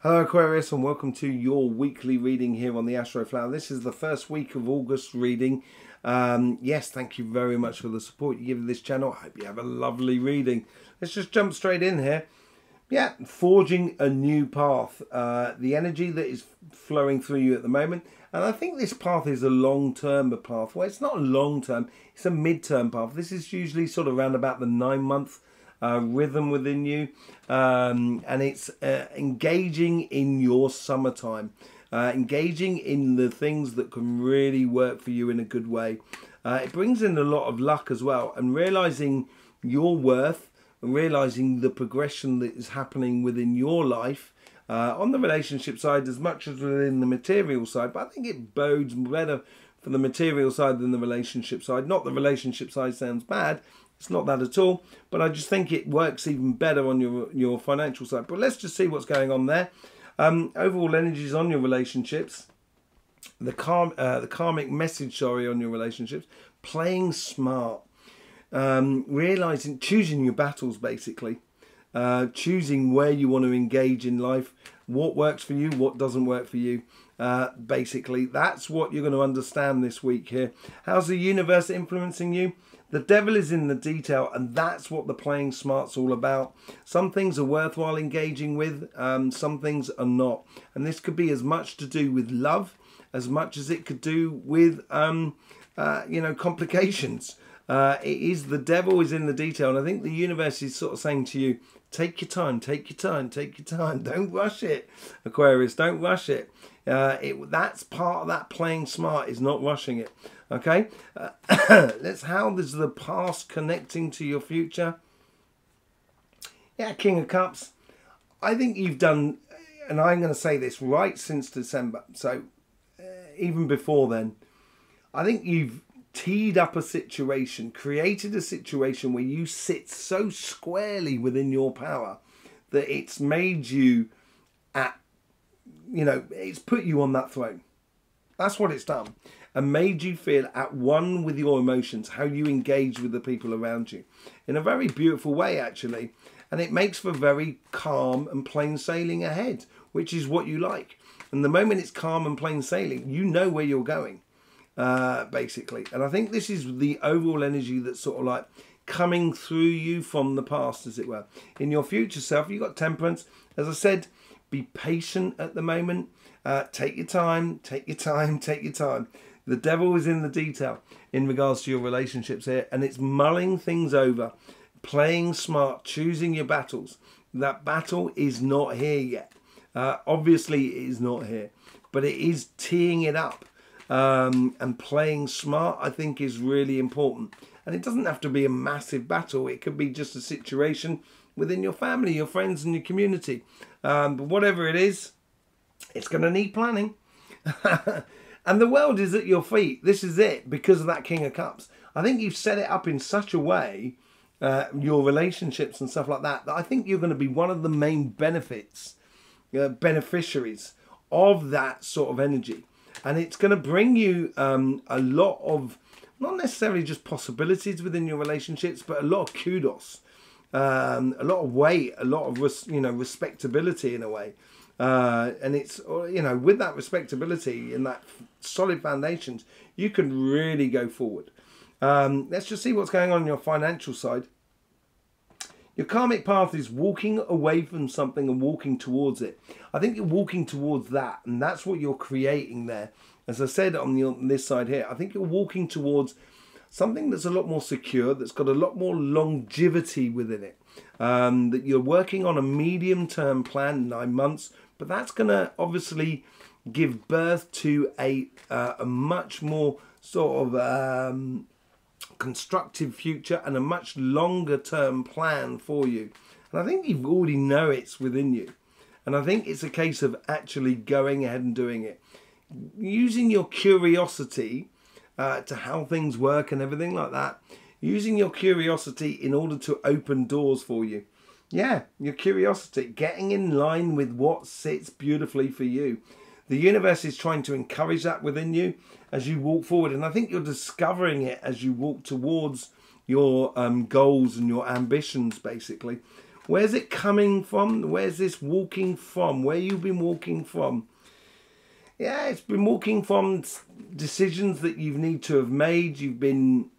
Hello Aquarius, and welcome to your weekly reading here on the Astroflower. This is the first week of August reading. Yes, thank you very much for the support you give this channel. I hope you have a lovely reading. Let's just jump straight in here. Yeah, forging a new path. The energy that is flowing through you at the moment. And I think this path is a long-term path. Well, it's not a long-term, it's a mid-term path. This is usually sort of around about the 9-month rhythm within you, and it's engaging in your summertime, engaging in the things that can really work for you in a good way. It brings in a lot of luck as well, and realizing your worth, realizing the progression that is happening within your life, on the relationship side as much as within the material side. But I think it bodes better for the material side than the relationship side. Not the relationship side sounds bad, it's not that at all, but I just think it works even better on your financial side. But let's just see what's going on there. Overall energies on your relationships, the karmic message, on your relationships, playing smart, realizing, choosing your battles basically, choosing where you want to engage in life, what works for you, what doesn't work for you. Basically, that's what you're going to understand this week here. How's the universe influencing you? The devil is in the detail, and that's what the playing smart's all about. Some things are worthwhile engaging with, some things are not. And this could be as much to do with love as much as it could do with, complications. It is the devil is in the detail, and I think the universe is sort of saying to you, take your time, take your time, take your time. Don't rush it, Aquarius, don't rush it. That's part of that playing smart, is not rushing it. Okay, how does the past connecting to your future? Yeah, King of Cups. I think you've done, and I'm going to say this right since December, so even before then, I think you've teed up a situation, created a situation where you sit so squarely within your power that it's made you it's put you on that throne. That's what it's done. And made you feel at one with your emotions, how you engage with the people around you. In a very beautiful way, actually. And it makes for very calm and plain sailing ahead, which is what you like. And the moment it's calm and plain sailing, you know where you're going, basically. And I think this is the overall energy that's sort of like coming through you from the past, as it were. In your future self, you've got temperance. As I said, be patient at the moment. Take your time, take your time, take your time. The devil is in the detail in regards to your relationships here, and it's mulling things over, playing smart, choosing your battles. That battle is not here yet. Obviously, it is not here, but it is teeing it up, and playing smart, I think, is really important. And it doesn't have to be a massive battle. It could be just a situation within your family, your friends, and your community. But whatever it is, it's going to need planning. And the world is at your feet. This is it, because of that King of Cups. I think you've set it up in such a way, your relationships and stuff like that, that I think you're going to be one of the main beneficiaries of that sort of energy. And it's going to bring you a lot of, not necessarily just possibilities within your relationships, but a lot of kudos, a lot of weight, a lot of respectability in a way. And it's, with that respectability and that solid foundations, you can really go forward. Let's just see what's going on your financial side. Your karmic path is walking away from something and walking towards it. I think you're walking towards that, and that's what you're creating there. As I said on this side here, I think you're walking towards something that's a lot more secure, that's got a lot more longevity within it. That you're working on a medium-term plan, 9 months, but that's going to obviously give birth to a much more sort of constructive future and a much longer term plan for you. And I think you already know it's within you. And I think it's a case of actually going ahead and doing it. Using your curiosity to how things work and everything like that. Using your curiosity in order to open doors for you. Yeah, your curiosity, getting in line with what sits beautifully for you. The universe is trying to encourage that within you as you walk forward. And I think you're discovering it as you walk towards your goals and your ambitions, basically. Where's it coming from? Where's this walking from? Where you've been walking from? Yeah, it's been walking from decisions that you need to have made. You've been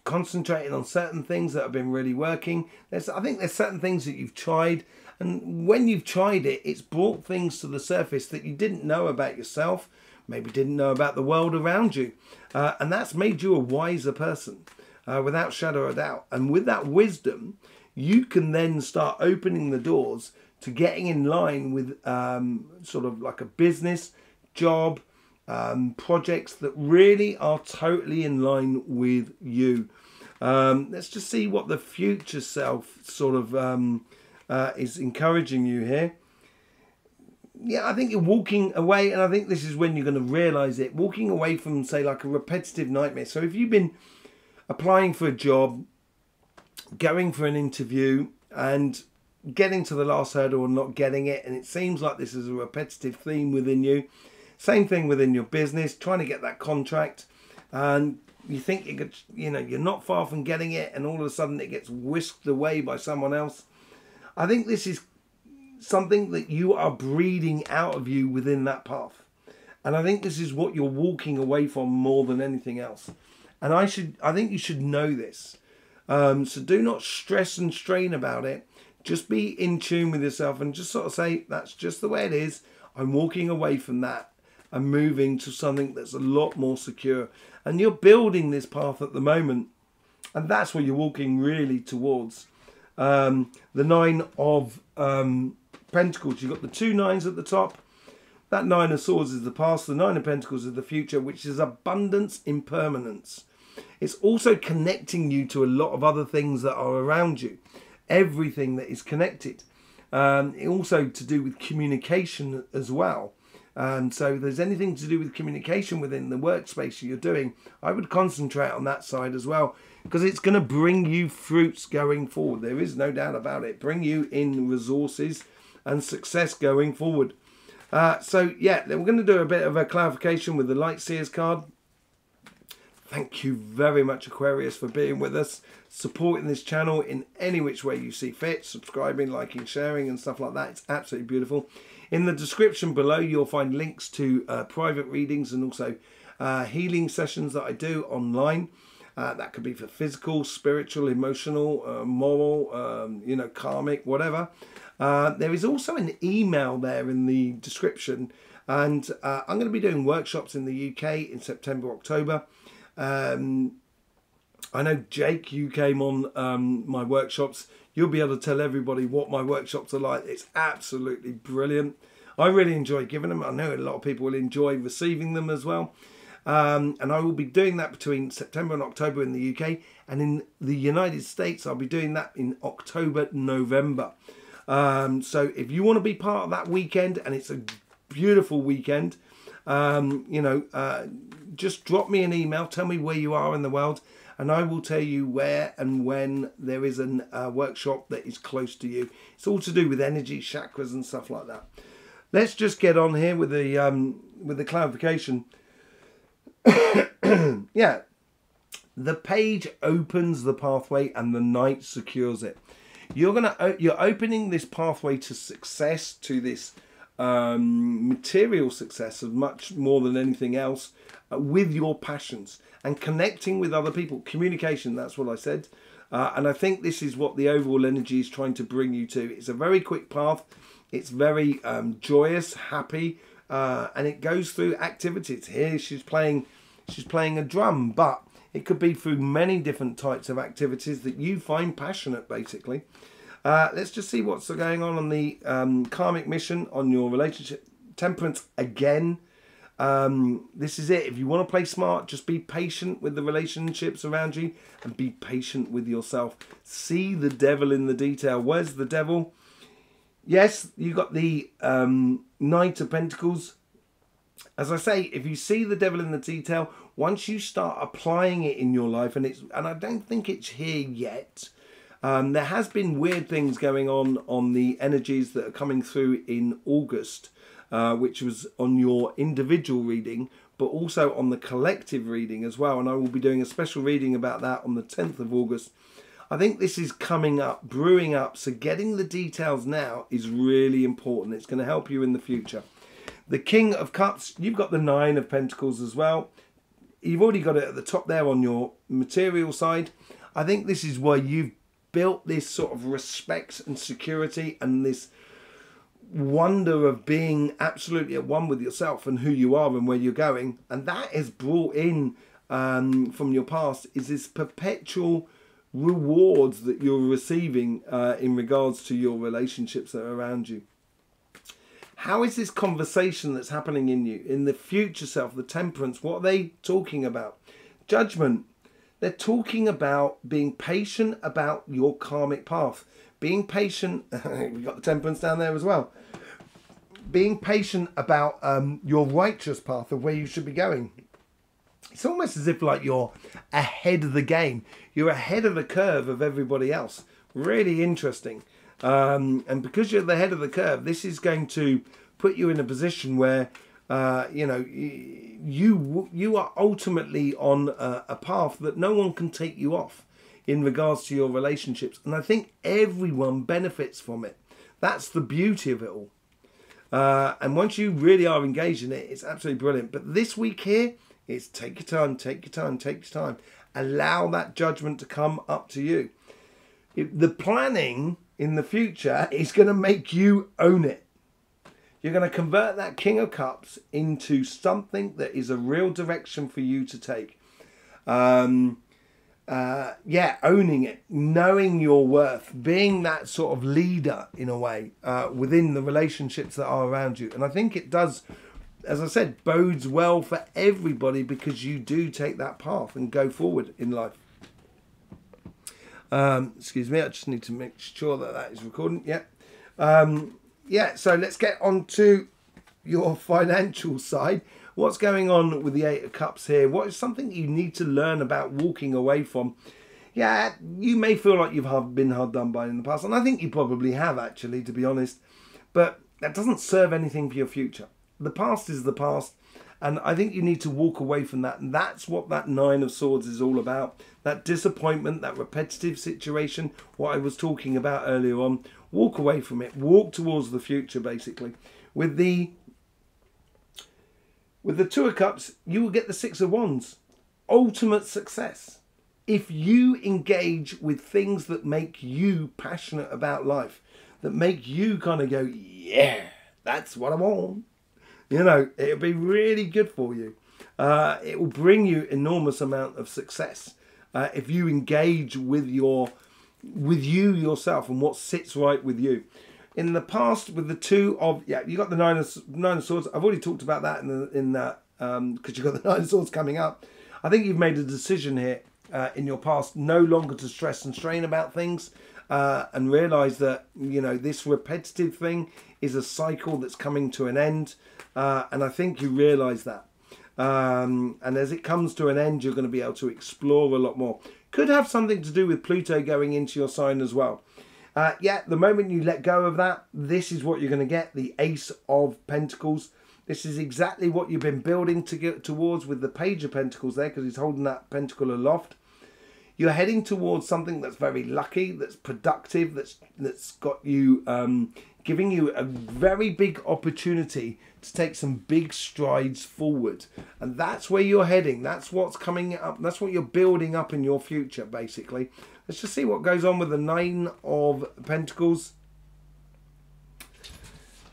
concentrating on certain things that have been really working. I think there's certain things that you've tried, and when you've tried it, it's brought things to the surface that you didn't know about yourself, maybe didn't know about the world around you, and that's made you a wiser person, without shadow of a doubt. And with that wisdom, you can then start opening the doors to getting in line with sort of like a business, job, projects that really are totally in line with you. Let's just see what the future self sort of is encouraging you here. Yeah, I think you're walking away, and I think this is when you're going to realize it, walking away from, say, like a repetitive nightmare. So if you've been applying for a job, going for an interview, and getting to the last hurdle and not getting it, and it seems like this is a repetitive theme within you, same thing within your business, trying to get that contract, and you think you're not far from getting it, and all of a sudden it gets whisked away by someone else. I think this is something that you are breeding out of you within that path, and I think this is what you're walking away from more than anything else. And I think you should know this. So do not stress and strain about it. Just be in tune with yourself and just sort of say, that's just the way it is. I'm walking away from that and moving to something that's a lot more secure. And you're building this path at the moment, and that's what you're walking really towards. The Nine of Pentacles. You've got the two nines at the top. That Nine of Swords is the past. The Nine of Pentacles is the future, which is abundance, impermanence. It's also connecting you to a lot of other things that are around you. Everything that is connected. Also to do with communication as well. So if there's anything to do with communication within the workspace you're doing, I would concentrate on that side as well, because it's going to bring you fruits going forward. There is no doubt about it. Bring you in resources and success going forward. So yeah, we're going to do a bit of a clarification with the Light Seers card. Thank you very much, Aquarius, for being with us, supporting this channel in any which way you see fit, subscribing, liking, sharing and stuff like that. It's absolutely beautiful. In the description below, you'll find links to private readings and also healing sessions that I do online. That could be for physical, spiritual, emotional, moral, karmic, whatever. There is also an email there in the description, and I'm going to be doing workshops in the UK in September, October. I know, Jake, you came on my workshops. You'll be able to tell everybody what my workshops are like. It's absolutely brilliant. I really enjoy giving them. I know a lot of people will enjoy receiving them as well. And I will be doing that between September and October in the UK. And in the United States, I'll be doing that in October, November. So if you want to be part of that weekend, and it's a beautiful weekend, just drop me an email, tell me where you are in the world, and I will tell you where and when there is a workshop that is close to you. It's all to do with energy, chakras and stuff like that. Let's just get on here with the clarification. Yeah, the page opens the pathway and the Knight secures it. You're opening this pathway to success, to this material success of much more than anything else, with your passions and connecting with other people. Communication, that's what I said. And I think this is what the overall energy is trying to bring you to. It's a very quick path. It's very joyous, happy, and it goes through activities. Here she's playing a drum, but it could be through many different types of activities that you find passionate, basically. Let's just see what's going on the karmic mission on your relationship. Temperance again. This is it. If you want to play smart, just be patient with the relationships around you and be patient with yourself. See the devil in the detail. Where's the devil? Yes, you got the Knight of Pentacles. As I say, if you see the devil in the detail, once you start applying it in your life, and I don't think it's here yet. There has been weird things going on the energies that are coming through in August, which was on your individual reading, but also on the collective reading as well. And I will be doing a special reading about that on the 10th of August. I think this is coming up, brewing up. So getting the details now is really important. It's going to help you in the future. The King of Cups, you've got the Nine of Pentacles as well. You've already got it at the top there on your material side. I think this is where you've built this sort of respect and security and this wonder of being absolutely at one with yourself and who you are and where you're going. And that is brought in from your past, is this perpetual rewards that you're receiving in regards to your relationships that are around you. How is this conversation that's happening in you, in the future self, the Temperance? What are they talking about? Judgment. They're talking about being patient about your karmic path. Being patient, we've got the Temperance down there as well. Being patient about your righteous path of where you should be going. It's almost as if like you're ahead of the game. You're ahead of the curve of everybody else. Really interesting. And because you're the head of the curve, this is going to put you in a position where, you know, you are ultimately on a path that no one can take you off in regards to your relationships. And I think everyone benefits from it. That's the beauty of it all. And once you really are engaged in it, it's absolutely brilliant. But this week here, it's take your time, take your time, take your time. Allow that judgment to come up to you. The planning in the future is going to make you own it. You're going to convert that King of Cups into something that is a real direction for you to take. Yeah, owning it, knowing your worth, being that sort of leader in a way within the relationships that are around you. And I think it does, as I said, bodes well for everybody because you do take that path and go forward in life. Excuse me, I just need to make sure that that is recording. Yeah. Yeah, so let's get on to your financial side. What's going on with the Eight of Cups here? What is something you need to learn about walking away from? Yeah, you may feel like you've been hard done by in the past, and I think you probably have actually, to be honest. But that doesn't serve anything for your future. The past is the past, and I think you need to walk away from that. And that's what that Nine of Swords is all about. That disappointment, that repetitive situation, what I was talking about earlier on. Walk away from it. Walk towards the future, basically. With the Two of Cups, you will get the Six of Wands. Ultimate success. If you engage with things that make you passionate about life, that make you kind of go, yeah, that's what I want. You know, it'll be really good for you. It will bring you enormous amount of success if you engage with you yourself and what sits right with you. In the past, with the two of, yeah, you got the Nine of Swords. I've already talked about that in that because you've got the Nine of Swords coming up. I think you've made a decision here in your past no longer to stress and strain about things and realise that, you know, this repetitive thing is a cycle that's coming to an end. And I think you realise that. And as it comes to an end, you're going to be able to explore a lot more. Could have something to do with Pluto going into your sign as well. Yeah, the moment you let go of that, this is what you're going to get, the Ace of Pentacles. This is exactly what you've been building to get towards with the Page of Pentacles there, because he's holding that pentacle aloft. You're heading towards something that's very lucky, that's productive, that's got you, giving you a very big opportunity to take some big strides forward. And that's where you're heading. That's what's coming up. That's what you're building up in your future, basically. Let's just see what goes on with the Nine of Pentacles.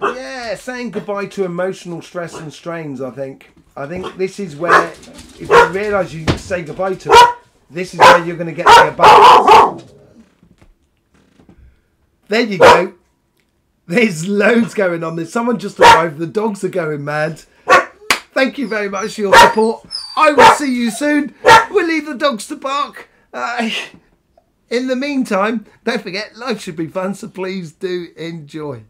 Yeah, saying goodbye to emotional stress and strains, I think. I think this is where, if you realise you say goodbye to it, this is where you're going to get the abundance. There you go. There's loads going on. There's someone just arrived. The dogs are going mad. Thank you very much for your support. I will see you soon. We'll leave the dogs to bark. In the meantime, don't forget, life should be fun, so please do enjoy.